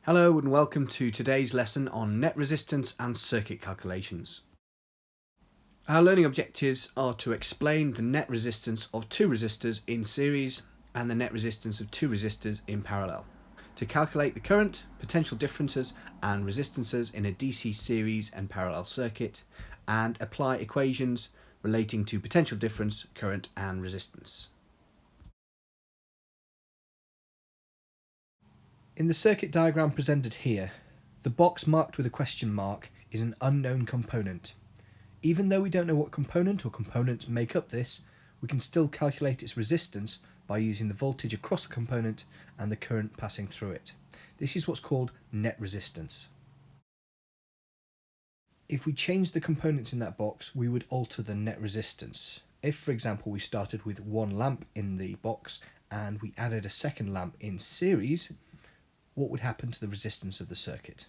Hello and welcome to today's lesson on net resistance and circuit calculations. Our learning objectives are to explain the net resistance of two resistors in series and the net resistance of two resistors in parallel, to calculate the current, potential differences and resistances in a DC series and parallel circuit, and apply equations relating to potential difference, current and resistance. In the circuit diagram presented here, the box marked with a question mark is an unknown component. Even though we don't know what component or components make up this, we can still calculate its resistance by using the voltage across the component and the current passing through it. This is what's called net resistance. If we change the components in that box, we would alter the net resistance. If, for example, we started with one lamp in the box and we added a second lamp in series, what would happen to the resistance of the circuit?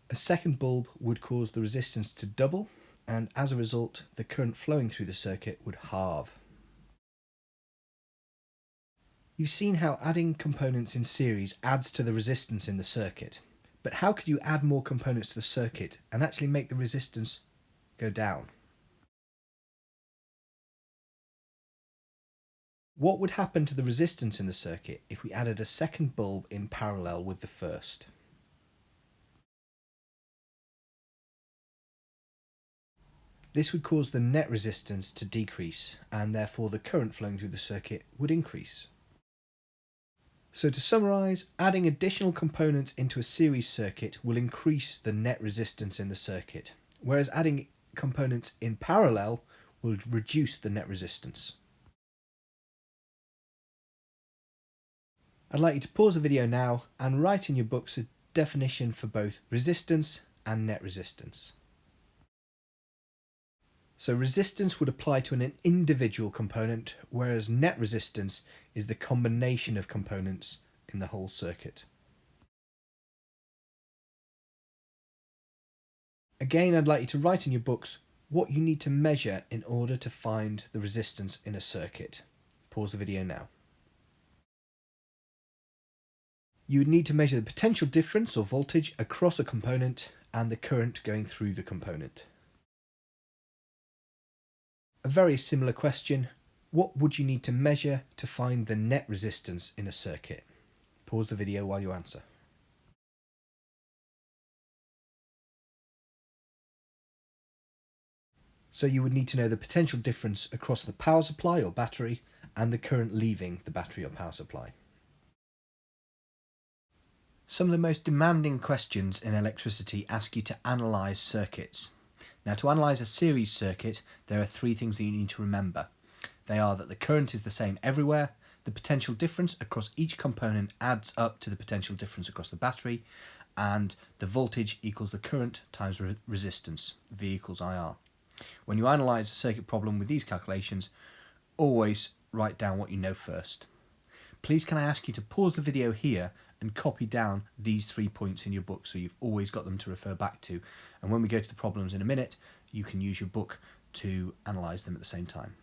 A second bulb would cause the resistance to double, and as a result, the current flowing through the circuit would halve. You've seen how adding components in series adds to the resistance in the circuit, but how could you add more components to the circuit and actually make the resistance go down? What would happen to the resistance in the circuit if we added a second bulb in parallel with the first? This would cause the net resistance to decrease, and therefore the current flowing through the circuit would increase. So to summarise, adding additional components into a series circuit will increase the net resistance in the circuit, whereas adding components in parallel will reduce the net resistance. I'd like you to pause the video now and write in your books a definition for both resistance and net resistance. So resistance would apply to an individual component, whereas net resistance is the combination of components in the whole circuit. Again, I'd like you to write in your books what you need to measure in order to find the resistance in a circuit. Pause the video now. You would need to measure the potential difference or voltage across a component and the current going through the component. A very similar question, what would you need to measure to find the net resistance in a circuit? Pause the video while you answer. So you would need to know the potential difference across the power supply or battery and the current leaving the battery or power supply. Some of the most demanding questions in electricity ask you to analyse circuits. Now, to analyse a series circuit, there are three things that you need to remember. They are that the current is the same everywhere, the potential difference across each component adds up to the potential difference across the battery, and the voltage equals the current times resistance, V equals IR. When you analyse a circuit problem with these calculations, always write down what you know first. Please can I ask you to pause the video here and copy down these 3 points in your book so you've always got them to refer back to, and when we go to the problems in a minute you can use your book to analyse them at the same time.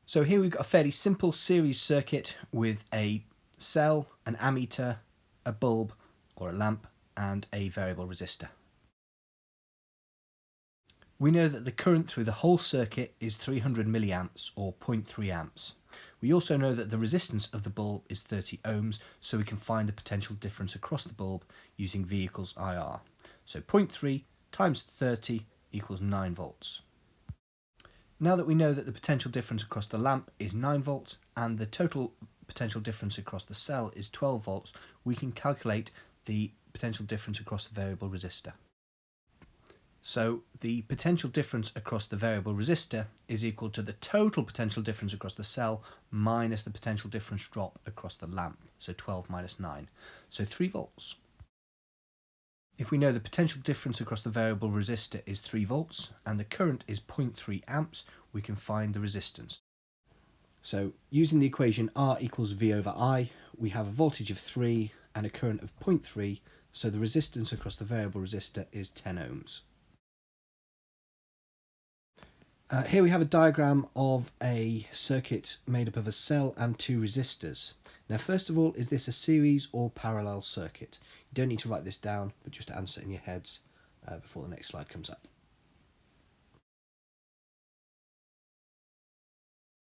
So here we've got a fairly simple series circuit with a cell, an ammeter, a bulb or a lamp and a variable resistor. We know that the current through the whole circuit is 300 milliamps or 0.3 amps. We also know that the resistance of the bulb is 30 ohms, so we can find the potential difference across the bulb using V equals IR. So 0.3 times 30 equals 9 volts. Now that we know that the potential difference across the lamp is 9 volts and the total potential difference across the cell is 12 volts, we can calculate the potential difference across the variable resistor. So the potential difference across the variable resistor is equal to the total potential difference across the cell minus the potential difference drop across the lamp, so 12 minus 9, so 3 volts. If we know the potential difference across the variable resistor is 3 volts and the current is 0.3 amps, we can find the resistance. So using the equation R equals V over I, we have a voltage of 3 and a current of 0.3, so the resistance across the variable resistor is 10 ohms. Here we have a diagram of a circuit made up of a cell and two resistors. Now first of all, is this a series or parallel circuit? You don't need to write this down, but just answer in your heads before the next slide comes up.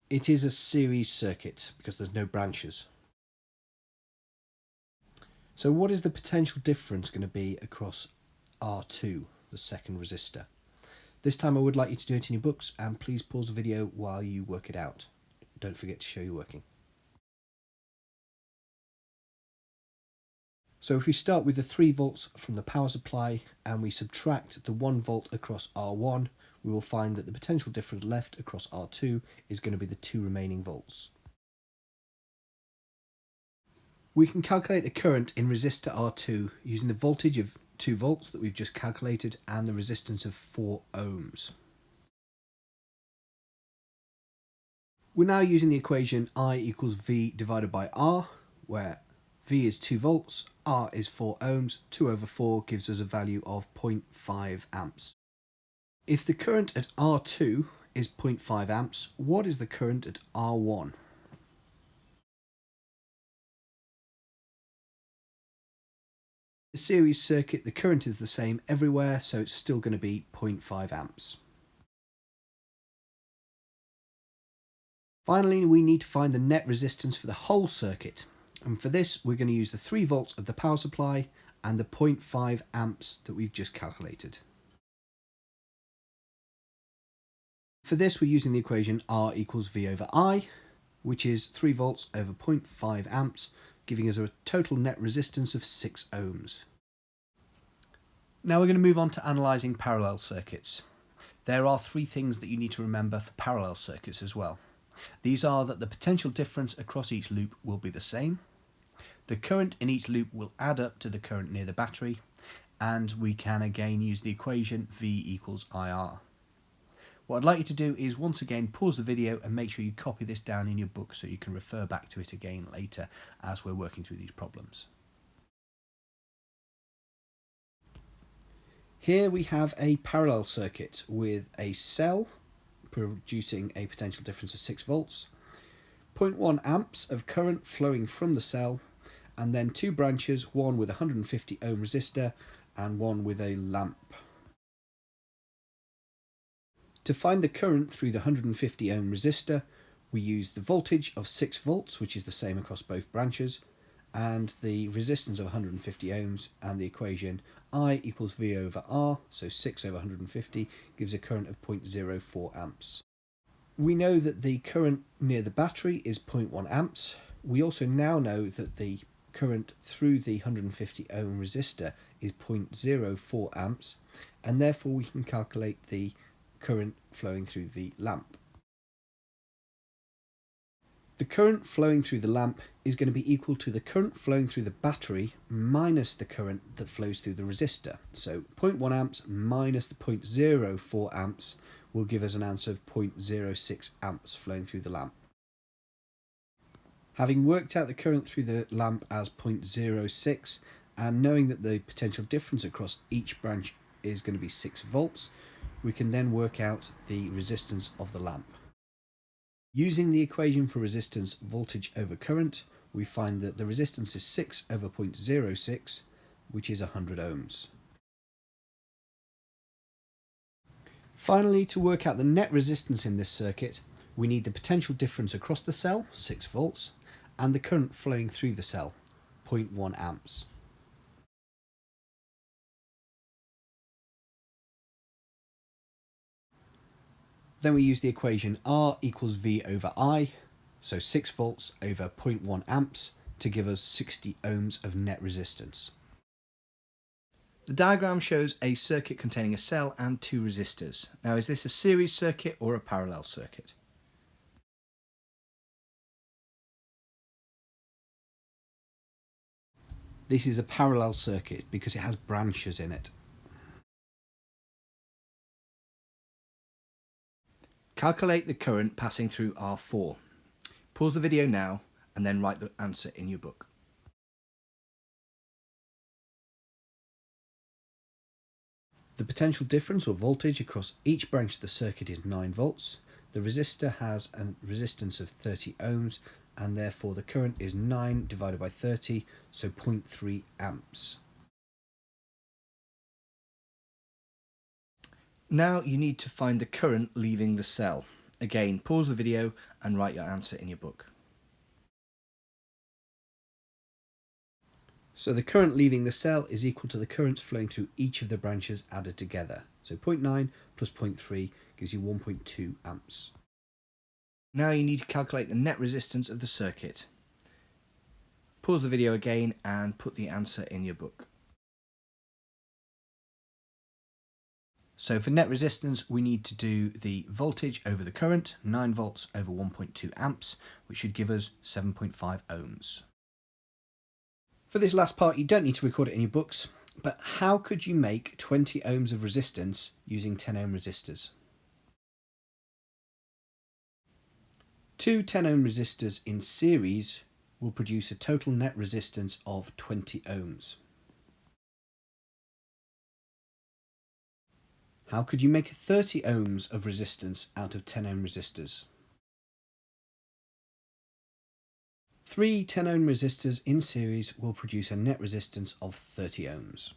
It is a series circuit because there's no branches. So what is the potential difference going to be across R2, the second resistor? This time I would like you to do it in your books, and please pause the video while you work it out. Don't forget to show you working. So if we start with the 3 volts from the power supply and we subtract the 1 volt across R1, we will find that the potential difference left across R2 is going to be the 2 remaining volts. We can calculate the current in resistor R2 using the voltage of 2 volts that we've just calculated and the resistance of 4 ohms. We're now using the equation I equals V divided by R, where V is 2 volts, R is 4 ohms, 2 over 4 gives us a value of 0.5 amps. If the current at R2 is 0.5 amps, what is the current at R1? The series circuit, the current is the same everywhere, so it's still going to be 0.5 amps. Finally, we need to find the net resistance for the whole circuit. And for this, we're going to use the 3 volts of the power supply and the 0.5 amps that we've just calculated. For this, we're using the equation R equals V over I, which is 3 volts over 0.5 amps, giving us a total net resistance of 6 ohms. Now we're going to move on to analysing parallel circuits. There are 3 things that you need to remember for parallel circuits as well. These are that the potential difference across each loop will be the same, the current in each loop will add up to the current near the battery, and we can again use the equation V equals IR. What I'd like you to do is once again pause the video and make sure you copy this down in your book so you can refer back to it again later as we're working through these problems. Here we have a parallel circuit with a cell producing a potential difference of 6 volts, 0.1 amps of current flowing from the cell, and then 2 branches, one with a 150 ohm resistor and one with a lamp. To find the current through the 150 ohm resistor, we use the voltage of 6 volts, which is the same across both branches, and the resistance of 150 ohms, and the equation I equals V over R, so 6 over 150 gives a current of 0.04 amps. We know that the current near the battery is 0.1 amps. We also now know that the current through the 150 ohm resistor is 0.04 amps, and therefore we can calculate the current flowing through the lamp. The current flowing through the lamp is going to be equal to the current flowing through the battery minus the current that flows through the resistor. So 0.1 amps minus the 0.04 amps will give us an answer of 0.06 amps flowing through the lamp. Having worked out the current through the lamp as 0.06 and knowing that the potential difference across each branch is going to be 6 volts, we can then work out the resistance of the lamp. Using the equation for resistance voltage over current, we find that the resistance is 6 over 0.06, which is 100 ohms. Finally, to work out the net resistance in this circuit, we need the potential difference across the cell, 6 volts, and the current flowing through the cell, 0.1 amps. Then we use the equation R equals V over I, so 6 volts over 0.1 amps, to give us 60 ohms of net resistance. The diagram shows a circuit containing a cell and 2 resistors. Now, is this a series circuit or a parallel circuit? This is a parallel circuit because it has branches in it. Calculate the current passing through R4. Pause the video now and then write the answer in your book. The potential difference or voltage across each branch of the circuit is 9 volts. The resistor has a resistance of 30 ohms, and therefore the current is 9 divided by 30, so 0.3 amps. Now you need to find the current leaving the cell. Again, pause the video and write your answer in your book. So the current leaving the cell is equal to the currents flowing through each of the branches added together. So 0.9 plus 0.3 gives you 1.2 amps. Now you need to calculate the net resistance of the circuit. Pause the video again and put the answer in your book. So for net resistance, we need to do the voltage over the current, 9 volts over 1.2 amps, which should give us 7.5 ohms. For this last part, you don't need to record it in your books, but how could you make 20 ohms of resistance using 10 ohm resistors? Two 10 ohm resistors in series will produce a total net resistance of 20 ohms. How could you make 30 ohms of resistance out of 10 ohm resistors? 3 10 ohm resistors in series will produce a net resistance of 30 ohms.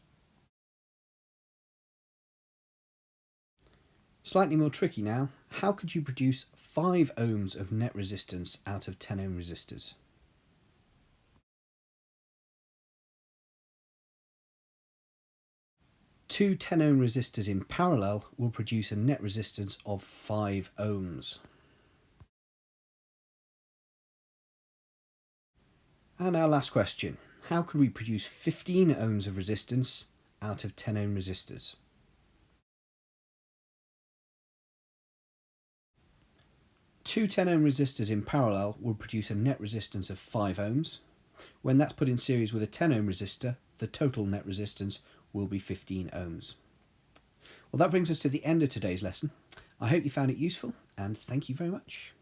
Slightly more tricky now, how could you produce 5 ohms of net resistance out of 10 ohm resistors? Two 10 ohm resistors in parallel will produce a net resistance of 5 ohms. And our last question, how could we produce 15 ohms of resistance out of 10 ohm resistors? Two 10 ohm resistors in parallel will produce a net resistance of 5 ohms. When that's put in series with a 10 ohm resistor, the total net resistance will be 15 ohms. Well, that brings us to the end of today's lesson. I hope you found it useful, and thank you very much.